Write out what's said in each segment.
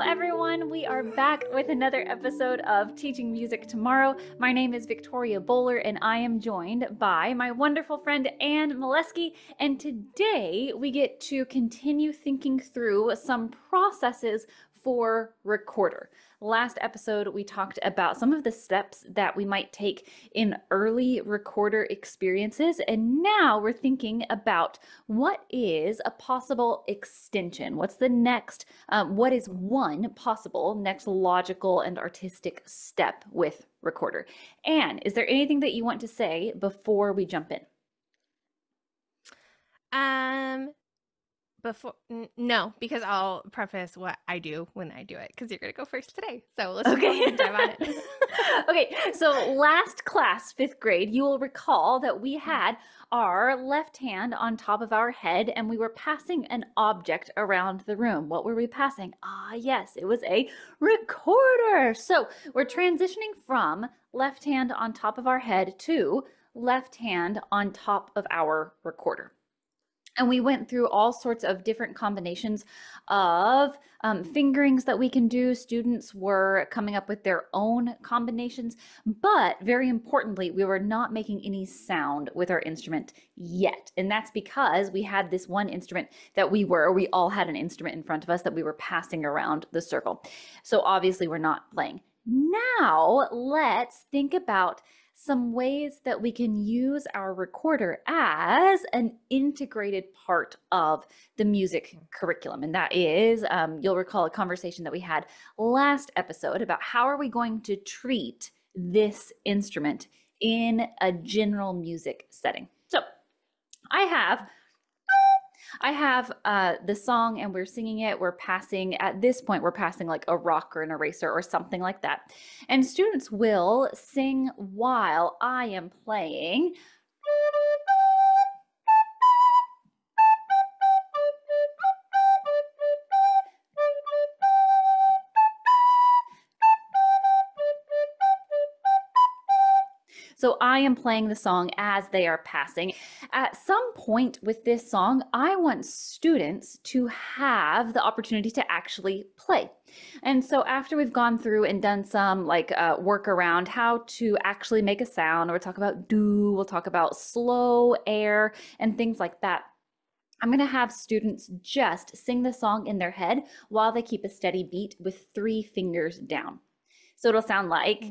everyone. We are back with another episode of Teaching Music Tomorrow. My name is Victoria Bowler, and I am joined by my wonderful friend Anne Molesky. And today we get to continue thinking through some processes for recorder. Last episode, we talked about some of the steps that we might take in early recorder experiences. And now we're thinking about what is a possible extension? What's the next, what is one possible next logical and artistic step with recorder? Anne, is there anything that you want to say before we jump in? No, because I'll preface what I do when I do it, because you're going to go first today. So let's just go ahead and dive on it. Okay, so last class, 5th grade, you will recall that we had our left hand on top of our head and we were passing an object around the room. What were we passing? Yes, it was a recorder. So we're transitioning from left hand on top of our head to left hand on top of our recorder. And we went through all sorts of different combinations of fingerings that we can do. Students were coming up with their own combinations, but very importantly, we were not making any sound with our instrument yet. And that's because we had this one instrument that we all had an instrument in front of us that we were passing around the circle. So obviously we're not playing. Now let's think about some ways that we can use our recorder as an integrated part of the music curriculum. And that is, you'll recall a conversation that we had last episode about how are we going to treat this instrument in a general music setting. So I have the song and we're singing it. At this point, we're passing like a rock or an eraser or something like that. And students will sing while I am playing. So I am playing the song as they are passing. At some point with this song, I want students to have the opportunity to actually play. And so after we've gone through and done some work around how to actually make a sound, or we'll talk about we'll talk about slow air and things like that, I'm going to have students just sing the song in their head while they keep a steady beat with 3 fingers down. So it'll sound like...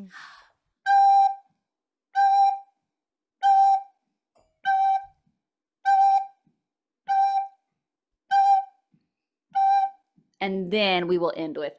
And then we will end with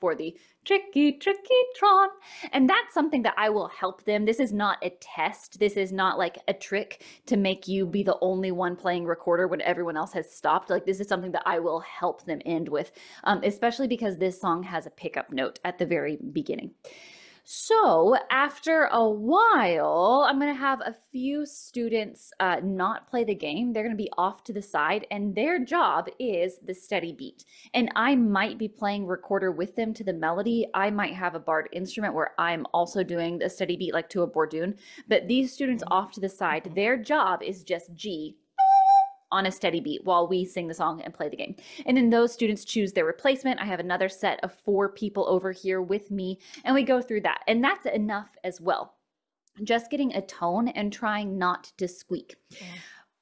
for the tricky, tricky Tron. And that's something that I will help them. This is not a test. This is not like a trick to make you be the only one playing recorder when everyone else has stopped. Like, this is something that I will help them end with, especially because this song has a pickup note at the very beginning. So after a while, I'm going to have a few students not play the game. They're going to be off to the side, and their job is the steady beat. And I might be playing recorder with them to the melody. I might have a barred instrument where I'm also doing the steady beat like to a bourdoon. But these students off to the side, their job is just G on a steady beat while we sing the song and play the game. And then those students choose their replacement. I have another set of 4 people over here with me, and we go through that. And that's enough as well. Just getting a tone and trying not to squeak. Yeah.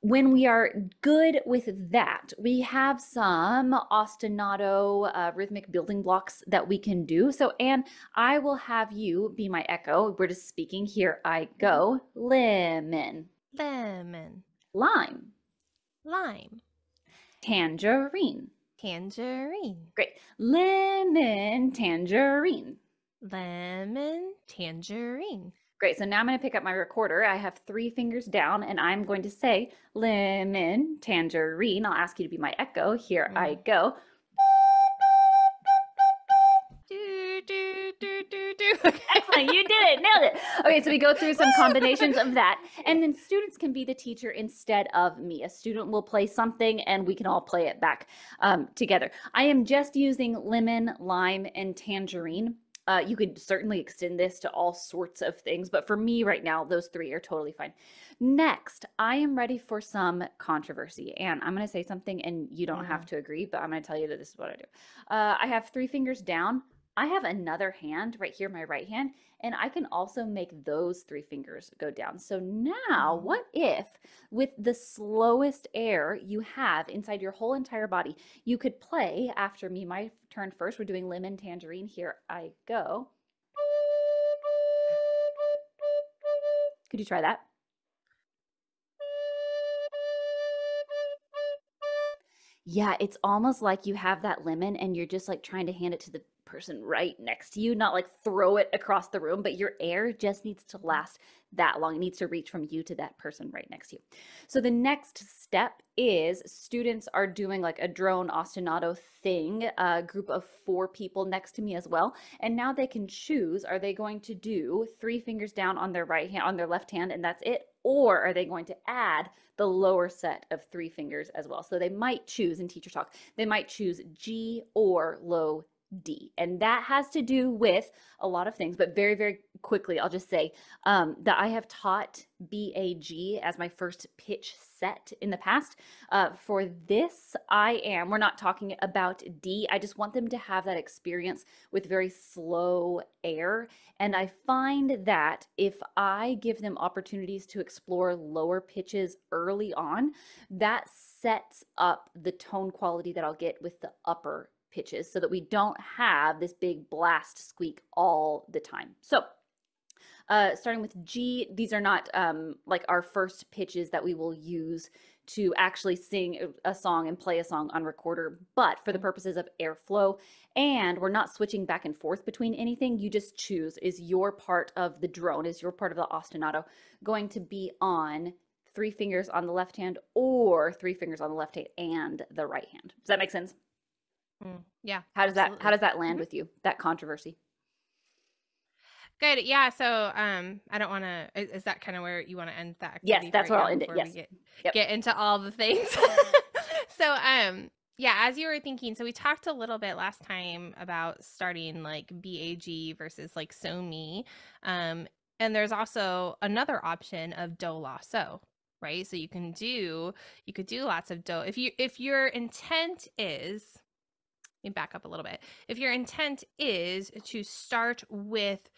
When we are good with that, we have some ostinato rhythmic building blocks that we can do. So Anne, I will have you be my echo. We're just speaking. Here I go. Lemon. Lemon. Lime. Lime. Tangerine. Tangerine. Great. Lemon, tangerine. Lemon, tangerine. Great. So now I'm going to pick up my recorder. I have 3 fingers down and I'm going to say lemon, tangerine. I'll ask you to be my echo. Here I go. Excellent, you did it, nailed it. Okay, so we go through some combinations of that, and then students can be the teacher instead of me. A student will play something and we can all play it back together. I am just using lemon, lime, and tangerine You could certainly extend this to all sorts of things, but for me right now, those three are totally fine. Next, I am ready for some controversy, and I'm going to say something, and you don't have Mm. to agree, but I'm going to tell you that this is what I do. I have three fingers down. I have another hand right here, my right hand, and I can also make those three fingers go down. So now, Mhm. what if with the slowest air you have inside your whole entire body, you could play after me? My turn first. We're doing lemon tangerine. Here I go. Could you try that? Yeah, it's almost like you have that lemon and you're just like trying to hand it to the person right next to you, not like throw it across the room, but your air just needs to last that long. It needs to reach from you to that person right next to you. So the next step is students are doing like a drone ostinato thing, a group of 4 people next to me as well. And now they can choose, are they going to do three fingers down on their right hand, on their left hand, and that's it? Or are they going to add the lower set of three fingers as well? So they might choose in teacher talk, they might choose G or low D. And that has to do with a lot of things, but very, very quickly, I'll just say that I have taught BAG as my first pitch set in the past. For this, we're not talking about D. I just want them to have that experience with very slow air. And I find that if I give them opportunities to explore lower pitches early on, that sets up the tone quality that I'll get with the upper pitches so that we don't have this big blast squeak all the time. So starting with G, these are not like our first pitches that we will use to actually sing a song and play a song on recorder, but for the purposes of airflow, and we're not switching back and forth between anything, you just choose, is your part of the drone, is your part of the ostinato going to be on three fingers on the left hand or three fingers on the left hand and the right hand? Does that make sense? Yeah, How absolutely. does that land Mhm. with you, that controversy? Good. Yeah. So, I don't want to. Is that kind of where you want to end that Yes, activity for that's right where I'll now end it. before we Yes. get Yep. get into all the things? So, yeah. As you were thinking, so we talked a little bit last time about starting like BAG versus like So Me, and there's also another option of Do La So, right? So you could do lots of Do if your intent is. Let me back up a little bit. If your intent is to start with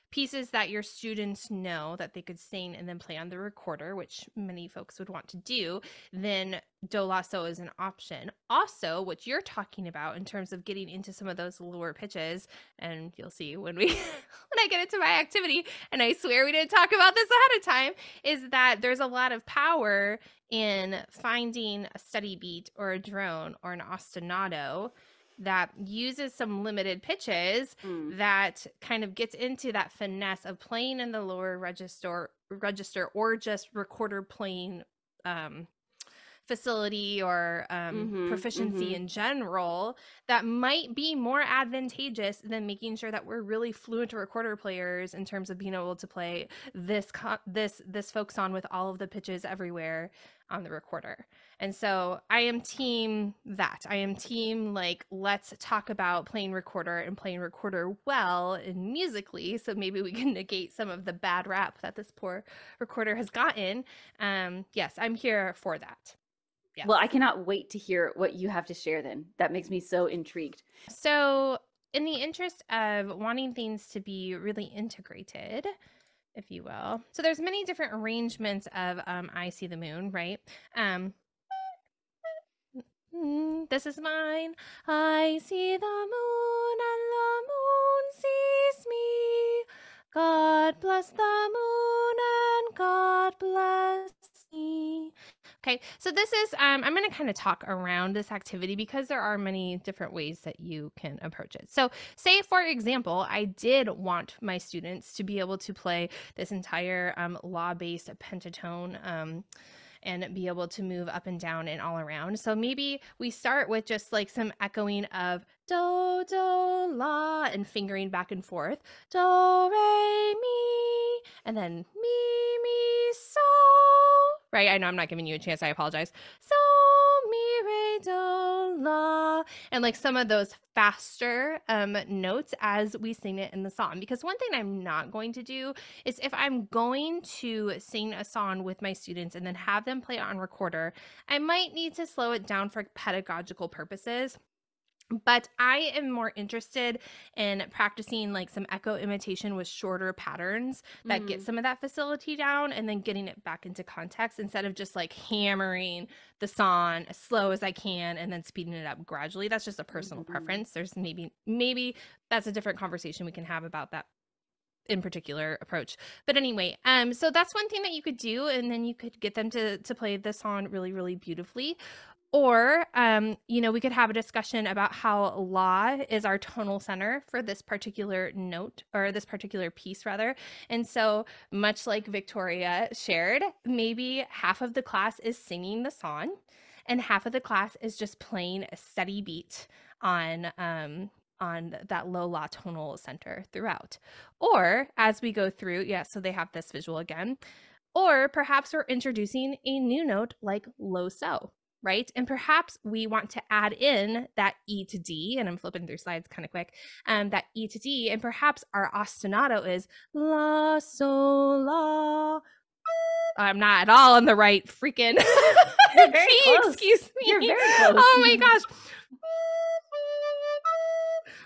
pieces that your students know that they could sing and then play on the recorder, which many folks would want to do, then Do La So is an option. Also, what you're talking about in terms of getting into some of those lower pitches, and you'll see when we when I get into my activity, and I swear we didn't talk about this ahead of time, is that there's a lot of power in finding a steady beat or a drone or an ostinato that uses some limited pitches Mm. that kind of gets into that finesse of playing in the lower register or just recorder playing facility or Mhm. proficiency Mhm. in general that might be more advantageous than making sure that we're really fluent recorder players in terms of being able to play this folk song with all of the pitches everywhere on the recorder. And so I am team that. I am team like let's talk about playing recorder and playing recorder well and musically, so maybe we can negate some of the bad rap that this poor recorder has gotten. Yes, I'm here for that. Yes. Well, I cannot wait to hear what you have to share then. That makes me so intrigued. So, in the interest of wanting things to be really integrated, if you will, so there's many different arrangements of "I See the Moon," right? Um, this is mine. I see the moon, and the moon sees me. God bless the moon, and God bless me. Okay, so this is, I'm going to kind of talk around this activity because there are many different ways that you can approach it. So, say for example, I did want my students to be able to play this entire law-based pentatone. And be able to move up and down and all around. So maybe we start with just like some echoing of do, do, la, and fingering back and forth. Do, re, mi, and then mi, mi, so. Right? I know I'm not giving you a chance. I apologize. So, mi, re, do, la. and like some of those faster notes as we sing it in the song. Because one thing I'm not going to do is, if I'm going to sing a song with my students and then have them play it on recorder, I might need to slow it down for pedagogical purposes. But I am more interested in practicing like some echo imitation with shorter patterns that get some of that facility down, and then getting it back into context, instead of just like hammering the song as slow as I can and then speeding it up gradually. That's just a personal preference. There's maybe that's a different conversation we can have about that in particular approach. But anyway, so that's one thing that you could do, and then you could get them to play the song really, really beautifully. Or, we could have a discussion about how la is our tonal center for this particular note, or this particular piece rather. And so, much like Victoria shared, maybe half of the class is singing the song and half of the class is just playing a steady beat on that low la tonal center throughout. Or as we go through, so they have this visual again. Or perhaps we're introducing a new note like low so, right? And perhaps we want to add in that E to D, and I'm flipping through slides kind of quick, that E to D, and perhaps our ostinato is la, sol, la. I'm not at all on the right freaking You're very key, close. excuse me. You're very close. Oh my gosh.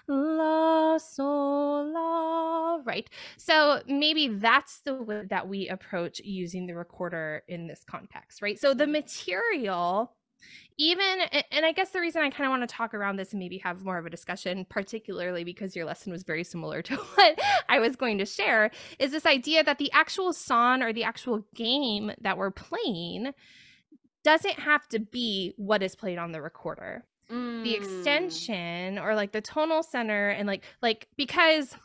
La, sol, la, right? So maybe that's the way that we approach using the recorder in this context, right? So the material, and I guess the reason I kind of want to talk around this and maybe have more of a discussion, particularly because your lesson was very similar to what I was going to share, is this idea that the actual song or the actual game that we're playing doesn't have to be what is played on the recorder. The extension, or like the tonal center, and like because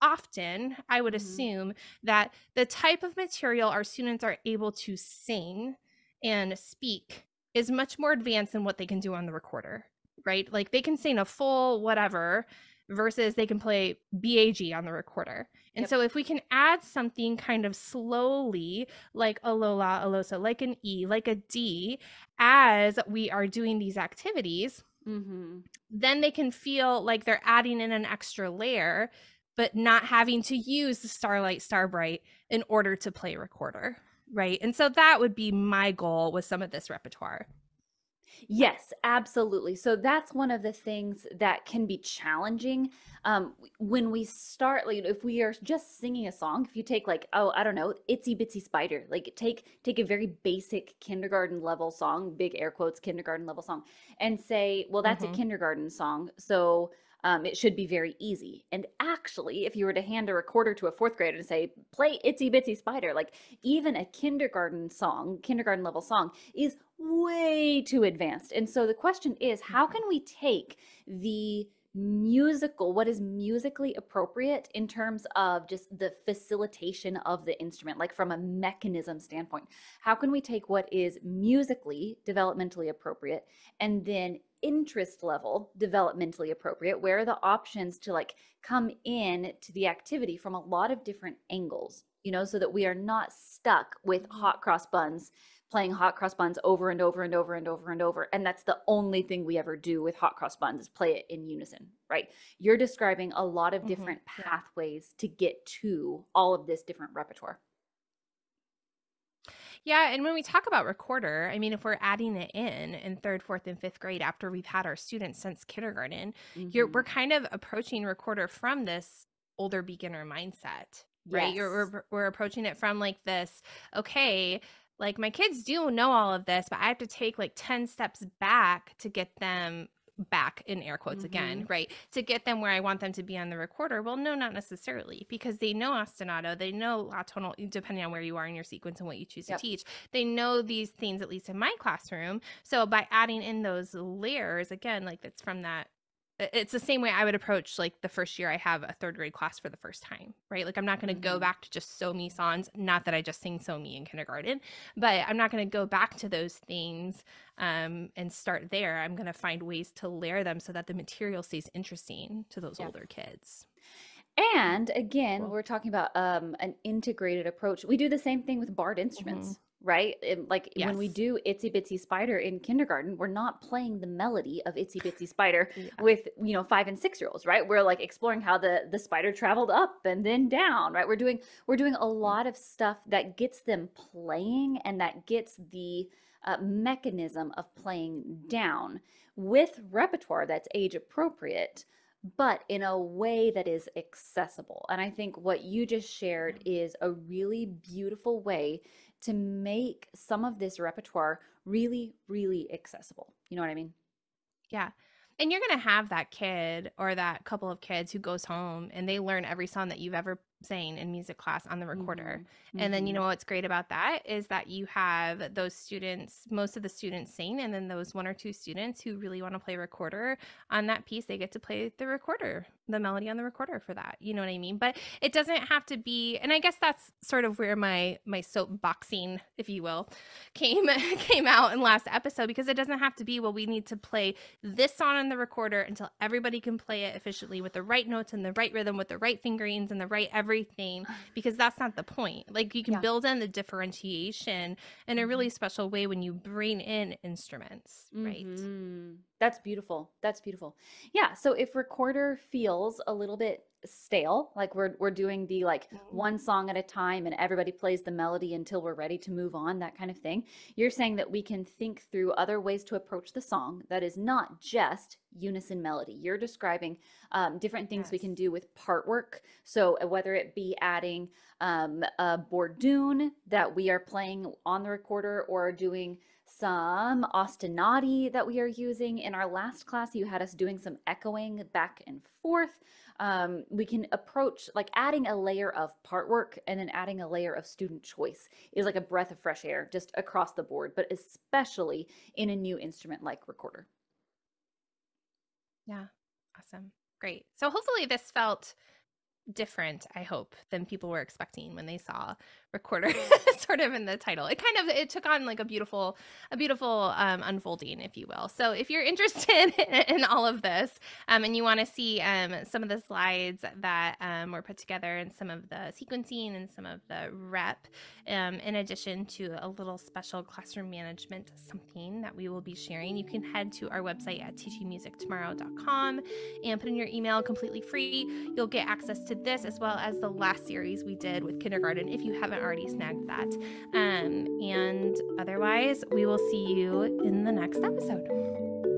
often I would assume that the type of material our students are able to sing and speak is much more advanced than what they can do on the recorder, right? Like they can sing a full whatever versus they can play BAG on the recorder. And so if we can add something kind of slowly, like a lola, a losa, like an E, like a D, as we are doing these activities, then they can feel like they're adding in an extra layer, but not having to use the Starlight Starbright in order to play recorder, right? And so that would be my goal with some of this repertoire. Yes, absolutely. So that's one of the things that can be challenging when we start. Like, if we are just singing a song, if you take like, oh, I don't know, Itsy Bitsy Spider, like take a very basic kindergarten level song, big air quotes, kindergarten level song, and say, well, that's a kindergarten song, so it should be very easy. And actually, if you were to hand a recorder to a fourth grader and say, play Itsy Bitsy Spider, like even a kindergarten level song is way too advanced. And so the question is, how can we take what is musically appropriate in terms of just the facilitation of the instrument, like from a mechanism standpoint? How can we take what is musically developmentally appropriate and then interest level developmentally appropriate? Where are the options to like come in to the activity from a lot of different angles, so that we are not stuck with hot cross buns, playing hot cross buns over and over and over and over and over. And that's the only thing we ever do with hot cross buns, is play it in unison, right? You're describing a lot of different pathways to get to all of this different repertoire. Yeah, and when we talk about recorder, I mean, if we're adding it in third, fourth, and fifth grade after we've had our students since kindergarten, we're kind of approaching recorder from this older beginner mindset, right? Yes. We're approaching it from like this, okay, like my kids do know all of this, but I have to take like 10 steps back to get them back, in air quotes again, right? To get them where I want them to be on the recorder. Well, no, not necessarily, because they know ostinato, they know atonal, depending on where you are in your sequence and what you choose to teach. They know these things, at least in my classroom. So by adding in those layers, again, like that's from that, it's the same way I would approach like the first year I have a third grade class for the first time, right? Like I'm not going to go back to just so me songs, not that I just sing so me in kindergarten, but I'm not going to go back to those things and start there. I'm going to find ways to layer them so that the material stays interesting to those older kids. And again, we're talking about an integrated approach. We do the same thing with barred instruments, right? Like when we Yes. do Itsy Bitsy Spider in kindergarten, we're not playing the melody of Itsy Bitsy Spider Yeah. with, 5 and 6 year olds, right? We're like exploring how the spider traveled up and then down, right? We're doing a lot of stuff that gets them playing and that gets the mechanism of playing down with repertoire that's age appropriate, but in a way that is accessible. And I think what you just shared is a really beautiful way to make some of this repertoire really, really accessible. You know what I mean? Yeah. And you're going to have that kid or that couple of kids who goes home and they learn every song that you've ever sang in music class on the recorder. Mm-hmm. And then, Mm-hmm. what's great about that is that you have those students, most of the students sing, and then those one or two students who really want to play recorder on that piece, they get to play the recorder, the melody on the recorder for that. You know what I mean? But it doesn't have to be, and I guess that's sort of where my soapboxing, if you will, came came out in last episode, because it doesn't have to be, well, we need to play this song on the recorder until everybody can play it efficiently with the right notes and the right rhythm with the right fingerings and the right everything, because that's not the point. Like, you can Yeah. build in the differentiation in a really special way when you bring in instruments, right? Mm-hmm. That's beautiful. That's beautiful. Yeah. So if recorder feels a little bit stale, like we're doing the like Mhm. one song at a time and everybody plays the melody until we're ready to move on, that kind of thing, you're saying that we can think through other ways to approach the song that is not just unison melody. You're describing different things we Yes. can do with part work. So whether it be adding a bordune that we are playing on the recorder, or doing some ostinati that we are using. In our last class, you had us doing some echoing back and forth. We can approach like adding a layer of part work and then adding a layer of student choice is like a breath of fresh air just across the board, but especially in a new instrument like recorder. Yeah. Awesome. Great. So hopefully this felt different, I hope, than people were expecting when they saw recorder sort of in the title. It took on like a beautiful unfolding, if you will. So if you're interested in all of this, and you want to see some of the slides that were put together, and some of the sequencing and some of the rep, in addition to a little special classroom management something that we will be sharing, you can head to our website at teachingmusictomorrow.com and put in your email completely free. You'll get access to this as well as the last series we did with kindergarten if you haven't already snagged that. And otherwise, we will see you in the next episode.